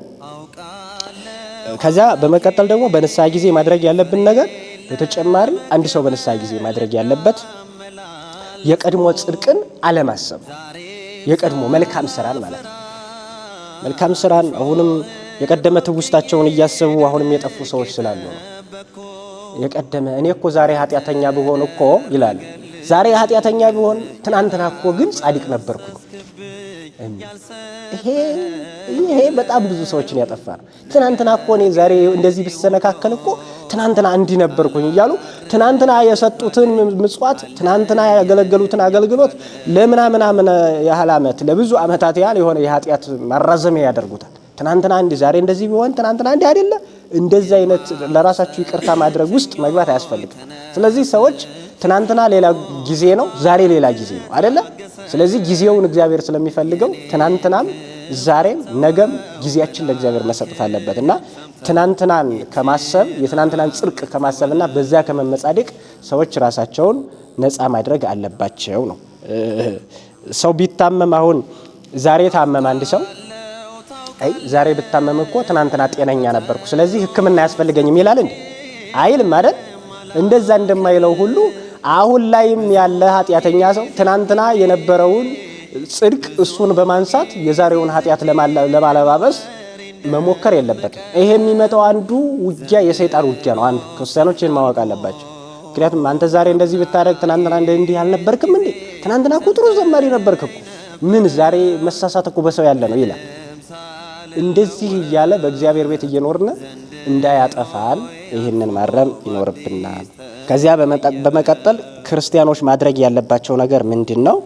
[SPEAKER 1] ከዛ በመቀጠል ደግሞ በንስሐ ጊዜ ማድረግ ያለብን ነገር በተጨማሪ አንድ ሰው በንስሐ ጊዜ ማድረግ ያለበት የቀድሞ ጽድቅን አለማሰብ፣ የቀድሞ መልካም ስራን ማለት ነው። መልካም ስራን አሁንም የቀደመ ትውስታቸውን እያሰቡ አሁንም የጠፉ ሰዎች ስላሉ ነው። የቀደመ እኔ እኮ ዛሬ ኃጢአተኛ ብሆን እኮ ይላል። ዛሬ ኃጢአተኛ ብሆን ትናንትና እኮ ግን ጻድቅ ነበርኩ። ይሄ በጣም ብዙ ሰዎችን ያጠፋ ነው። ትናንትና እኮ እኔ ዛሬ እንደዚህ ብሰነካከል እኮ ትናንትና እንዲህ ነበርኩኝ እያሉ ትናንትና የሰጡትን ምጽዋት ትናንትና ያገለገሉትን አገልግሎት ለምናምን ያህል ዓመት ለብዙ ዓመታት ያህል የሆነ የኃጢአት ማራዘሚያ ያደርጉታል። ትናንትና እንዲህ ዛሬ እንደዚህ ቢሆን ትናንትና እንዲህ አይደለ? እንደዚህ አይነት ለራሳችሁ ይቅርታ ማድረግ ውስጥ መግባት አያስፈልግም። ስለዚህ ሰዎች ትናንትና ሌላ ጊዜ ነው፣ ዛሬ ሌላ ጊዜ ነው አይደለ? ስለዚህ ጊዜውን እግዚአብሔር ስለሚፈልገው ትናንትናም ዛሬም ነገም ጊዜያችን ለእግዚአብሔር መሰጠት አለበት እና ትናንትናን ከማሰብ የትናንትናን ጽድቅ ከማሰብና በዛ ከመመጻደቅ ሰዎች ራሳቸውን ነፃ ማድረግ አለባቸው ነው። ሰው ቢታመም አሁን ዛሬ ታመመ አንድ ሰው አይ ዛሬ ብታመም እኮ ትናንትና ጤነኛ ነበርኩ ስለዚህ ሕክምና ያስፈልገኝም ይላል እንዴ? አይልም አይደል? እንደዛ እንደማይለው ሁሉ አሁን ላይም ያለ ኃጢአተኛ ሰው ትናንትና የነበረውን ጽድቅ እሱን በማንሳት የዛሬውን ኃጢአት ለማለባበስ መሞከር የለበትም። ይሄ የሚመጣው አንዱ ውጊያ የሰይጣን ውጊያ ነው። አንዱ ክርስቲያኖችን ማወቅ አለባቸው። ምክንያቱም አንተ ዛሬ እንደዚህ ብታረግ ትናንትና እንዲህ አልነበርክም እንዴ? ትናንትና እኮ ጥሩ ዘማሪ ነበርክ እኮ ምን ዛሬ መሳሳት እኮ በሰው ያለ ነው ይላል። እንደዚህ እያለ በእግዚአብሔር ቤት እየኖርነ እንዳያጠፋን ይህንን ማረም ይኖርብናል። ከዚያ በመቀጠል ክርስቲያኖች ማድረግ ያለባቸው ነገር ምንድነው?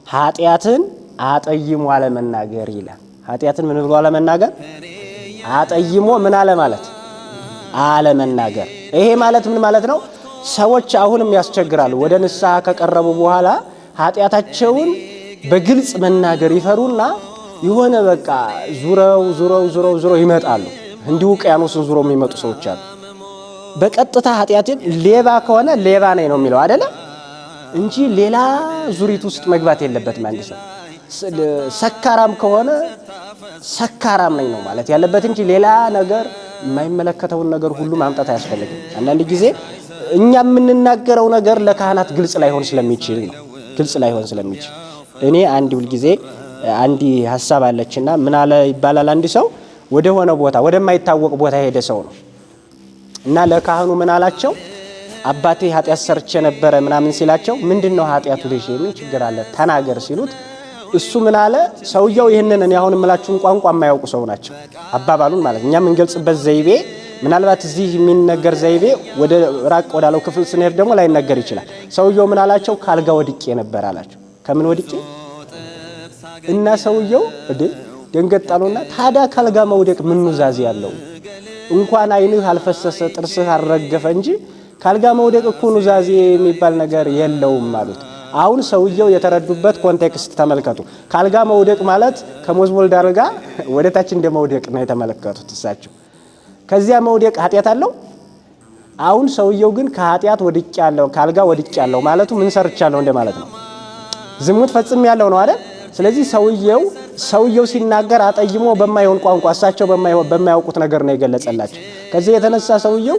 [SPEAKER 1] ኃጢአትን አጠይሞ አለመናገር ይላል። ኃጢአትን ምን ብሎ አለመናገር? አጠይሞ ምን አለ ማለት አለመናገር። ይሄ ማለት ምን ማለት ነው? ሰዎች አሁንም ያስቸግራሉ። ወደ ንስሐ ከቀረቡ በኋላ ኃጢአታቸውን በግልጽ መናገር ይፈሩና የሆነ በቃ ዙረው ይመጣሉ። እንዲሁ ውቅያኖስን ዙረው የሚመጡ ሰዎች አሉ። በቀጥታ ኃጢአትን ሌባ ከሆነ ሌባ ነኝ ነው የሚለው አይደለ እንጂ ሌላ ዙሪት ውስጥ መግባት የለበትም። አንድ ሰው ሰካራም ከሆነ ሰካራም ነኝ ነው ማለት ያለበት እንጂ ሌላ ነገር የማይመለከተውን ነገር ሁሉ ማምጣት አያስፈልግም። አንዳንድ ጊዜ እኛ የምንናገረው ነገር ለካህናት ግልጽ ላይሆን ስለሚችል ነው። እኔ አንድ ሁል ጊዜ አንዲ ሐሳብ አለችና ምን አለ ይባላል። አንድ ሰው ወደ ሆነ ቦታ ወደማይታወቅ ቦታ ሄደ ሰው ነው እና ለካህኑ ምን አላቸው? አባቴ ኃጢአት ሰርቼ ነበረ ምናምን ሲላቸው ምንድነው ኃጢአቱ? ልጅ ምን ችግር አለ ተናገር ሲሉት እሱ ምን አለ? ሰውየው ይሄንን እኔ አሁን የምላችሁን ቋንቋ የማያውቁ ሰው ናቸው። አባባሉን ማለት እኛ የምንገልጽበት ዘይቤ ምናልባት እዚህ የሚነገር ዘይቤ ወደ ራቅ ወዳለው ክፍል ስንሄድ ደግሞ ላይነገር ይችላል። ሰውየው ምን አላቸው? ካልጋ ወድቄ ነበር አላቸው። ከምን ወድቄ? እና ሰውየው ደንገጣሉና ታዲያ ካልጋ መውደቅ ምን ኑዛዜ ያለው? እንኳን አይንህ አልፈሰሰ ጥርስህ አልረገፈ እንጂ ካልጋ መውደቅ እኮ ኑዛዜ የሚባል ነገር የለውም ማለት። አሁን ሰውየው የተረዱበት ኮንቴክስት ተመልከቱ። ካልጋ መውደቅ ማለት ከሞዝቦል ዳርጋ ወደታች እንደመውደቅ ነው የተመለከቱት እሳቸው። ከዚያ መውደቅ ኃጢአት አለው? አሁን ሰውየው ግን ከኃጢአት ወድቄያለሁ ካልጋ ወድቄያለሁ ማለቱ ምን ሰርቻለሁ እንደማለት ነው። ዝሙት ፈጽሜያለሁ ነው አይደል? ስለዚህ ሰውየው ሲናገር አጠይሞ በማይሆን ቋንቋ እሳቸው በማያውቁት ነገር ነው የገለጸላቸው። ከዚህ የተነሳ ሰውየው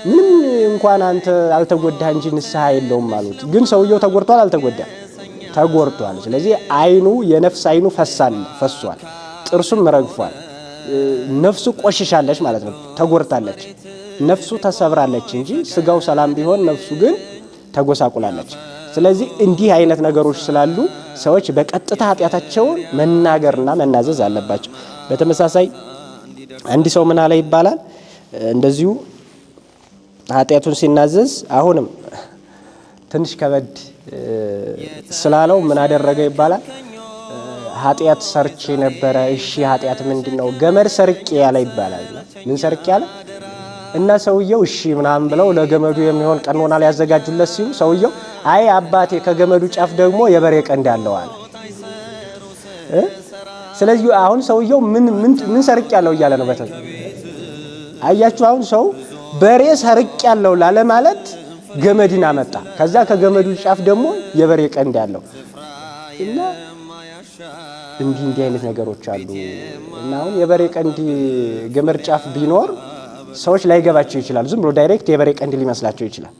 [SPEAKER 1] ምንም እንኳን አንተ አልተጎዳህ እንጂ ንስሐ የለውም ማለት። ግን ሰውየው ተጎድቷል አልተጎዳም? ተጎድቷል። ስለዚህ አይኑ የነፍስ አይኑ ፈሷል፣ ጥርሱም ረግፏል። ነፍሱ ቆሽሻለች ማለት ነው፣ ተጎድታለች። ነፍሱ ተሰብራለች እንጂ ስጋው ሰላም ቢሆን ነፍሱ ግን ተጎሳቁላለች። ስለዚህ እንዲህ አይነት ነገሮች ስላሉ ሰዎች በቀጥታ ኃጢአታቸውን መናገርና መናዘዝ አለባቸው። በተመሳሳይ አንድ ሰው ምን አለ ይባላል እንደዚሁ ኃጢአቱን ሲናዘዝ አሁንም ትንሽ ከበድ ስላለው ምን አደረገ ይባላል? ኃጢአት ሰርቼ ነበረ። እሺ ኃጢአት ምንድነው? ገመድ ሰርቄ ያለ ይባላል። ምን ሰርቄ ያለ? እና ሰውየው እሺ ምናምን ብለው ለገመዱ የሚሆን ቀኖና ሊያዘጋጁለት ሲሉ ሰውየው አይ አባቴ ከገመዱ ጫፍ ደግሞ የበሬ ቀንድ አለው አለ። ስለዚህ አሁን ሰውየው ምን ሰርቅ ያለው እያለ ነው። አያችሁ አሁን ሰው በሬ ሰርቅ ያለው ላለ ማለት ገመድን አመጣ። ከዛ ከገመዱ ጫፍ ደግሞ የበሬ ቀንድ ያለው እና እንዲህ አይነት ነገሮች አሉ እና አሁን የበሬ ቀንድ ገመድ ጫፍ ቢኖር ሰዎች ላይገባቸው ይችላል። ዝም ብሎ ዳይሬክት የበሬ ቀንድ ሊመስላቸው ይችላል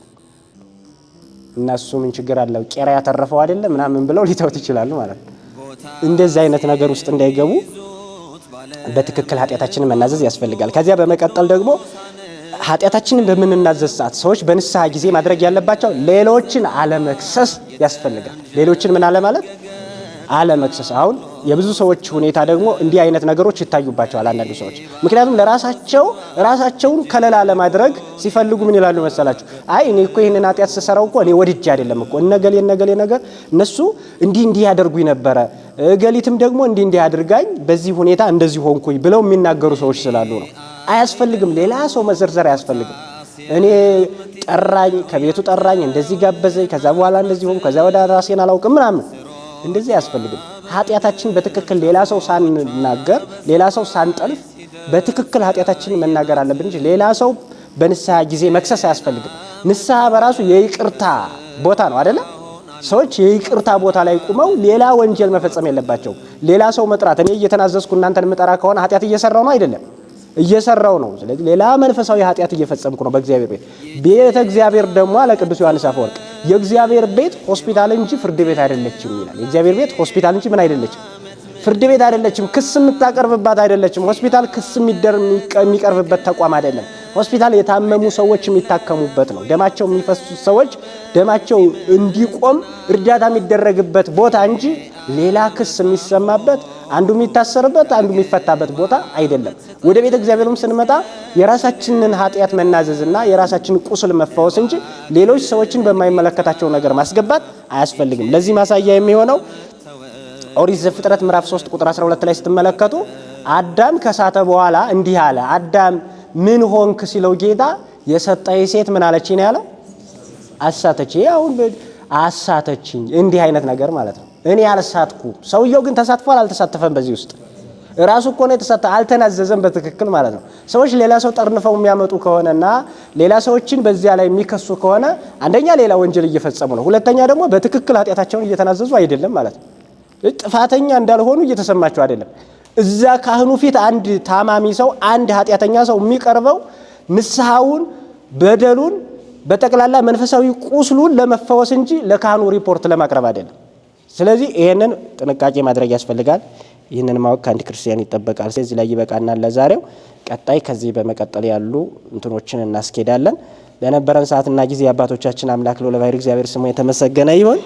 [SPEAKER 1] እና እሱ ምን ችግር አለው ቄራ ያተረፈው አይደለም ምናምን ብለው ሊተውት ይችላሉ ማለት ነው። እንደዚህ አይነት ነገር ውስጥ እንዳይገቡ በትክክል ኃጢአታችንን መናዘዝ ያስፈልጋል። ከዚያ በመቀጠል ደግሞ ኃጢአታችንን በምንናዘዝ ሰዓት ሰዎች በንስሐ ጊዜ ማድረግ ያለባቸው ሌሎችን አለመክሰስ ያስፈልጋል። ሌሎችን ምን አለ ማለት አለመክሰስ። አሁን የብዙ ሰዎች ሁኔታ ደግሞ እንዲህ አይነት ነገሮች ይታዩባቸዋል አንዳንዱ ሰዎች። ምክንያቱም ራሳቸውን ከለላ ለማድረግ ሲፈልጉ ምን ይላሉ መሰላችሁ? አይ እኔ እኮ ይሄንን ኃጢአት ስሰራው እኮ እኔ ወድጄ አይደለም እኮ እነገሌ ነገር እነሱ እንዲህ ያደርጉኝ ነበረ፣ ገሊትም ደግሞ እንዲህ አድርጋኝ በዚህ ሁኔታ እንደዚህ ሆንኩኝ ብለው የሚናገሩ ሰዎች ስላሉ ነው። አያስፈልግም። ሌላ ሰው መዘርዘር አያስፈልግም። እኔ ጠራኝ፣ ከቤቱ ጠራኝ፣ እንደዚህ ጋበዘኝ፣ ከዛ በኋላ እንደዚህ ሆንኩ፣ ከዛ ወደ ራሴን አላውቅም ምናምን እንደዚህ አያስፈልግም። ኃጢአታችን በትክክል ሌላ ሰው ሳንናገር ሌላ ሰው ሳንጠልፍ በትክክል ኃጢአታችንን መናገር አለብን እንጂ ሌላ ሰው በንስሐ ጊዜ መክሰስ አያስፈልግም። ንስሐ በራሱ የይቅርታ ቦታ ነው አይደለ? ሰዎች የይቅርታ ቦታ ላይ ቆመው ሌላ ወንጀል መፈጸም የለባቸው። ሌላ ሰው መጥራት እኔ እየተናዘዝኩ እናንተን መጠራ ከሆነ ኃጢአት እየሰራው ነው አይደለም? እየሰራው ነው። ስለዚህ ሌላ መንፈሳዊ ኃጢአት እየፈጸምኩ ነው በእግዚአብሔር ቤት። ቤተ እግዚአብሔር ደግሞ አለ ቅዱስ ዮሐንስ አፈወርቅ የእግዚአብሔር ቤት ሆስፒታል እንጂ ፍርድ ቤት አይደለችም ይላል። የእግዚአብሔር ቤት ሆስፒታል እንጂ ምን አይደለችም? ፍርድ ቤት አይደለችም። ክስ የምታቀርብባት አይደለችም። ሆስፒታል ክስ የሚቀርብበት ተቋም አይደለም። ሆስፒታል የታመሙ ሰዎች የሚታከሙበት ነው። ደማቸው የሚፈሱ ሰዎች ደማቸው እንዲቆም እርዳታ የሚደረግበት ቦታ እንጂ ሌላ ክስ የሚሰማበት አንዱ የሚታሰርበት አንዱ የሚፈታበት ቦታ አይደለም። ወደ ቤተ እግዚአብሔርም ስንመጣ የራሳችንን ኃጢአት መናዘዝና የራሳችንን ቁስል መፈወስ እንጂ ሌሎች ሰዎችን በማይመለከታቸው ነገር ማስገባት አያስፈልግም። ለዚህ ማሳያ የሚሆነው ኦሪት ዘፍጥረት ምዕራፍ 3 ቁጥር 12 ላይ ስትመለከቱ አዳም ከሳተ በኋላ እንዲህ አለ። አዳም ምን ሆንክ ሲለው ጌታ የሰጠኝ ሴት ምን አለችኝ ነው ያለው? አሳተችኝ። አሁን አሳተችኝ እንዲህ አይነት ነገር ማለት ነው። እኔ አልሳትኩም። ሰውየው ግን ተሳትፏል አልተሳተፈም? በዚህ ውስጥ ራሱ እኮ ነው የተሳተፈ፣ አልተናዘዘም በትክክል ማለት ነው። ሰዎች ሌላ ሰው ጠርንፈው የሚያመጡ ከሆነና ሌላ ሰዎችን በዚያ ላይ የሚከሱ ከሆነ አንደኛ ሌላ ወንጀል እየፈጸሙ ነው፣ ሁለተኛ ደግሞ በትክክል ኃጢአታቸውን እየተናዘዙ አይደለም ማለት ነው። ጥፋተኛ እንዳልሆኑ እየተሰማቸው አይደለም። እዛ ካህኑ ፊት አንድ ታማሚ ሰው አንድ ኃጢአተኛ ሰው የሚቀርበው ንስሐውን በደሉን በጠቅላላ መንፈሳዊ ቁስሉን ለመፈወስ እንጂ ለካህኑ ሪፖርት ለማቅረብ አይደለም። ስለዚህ ይሄንን ጥንቃቄ ማድረግ ያስፈልጋል። ይህንን ማወቅ ከአንድ ክርስቲያን ይጠበቃል። ስለዚህ ላይ ይበቃናል ለዛሬው። ቀጣይ ከዚህ በመቀጠል ያሉ እንትኖችን እናስኬዳለን። ለነበረን ሰዓትና ጊዜ አባቶቻችን አምላክ ለባህሪ እግዚአብሔር ስሙ የተመሰገነ ይሁን።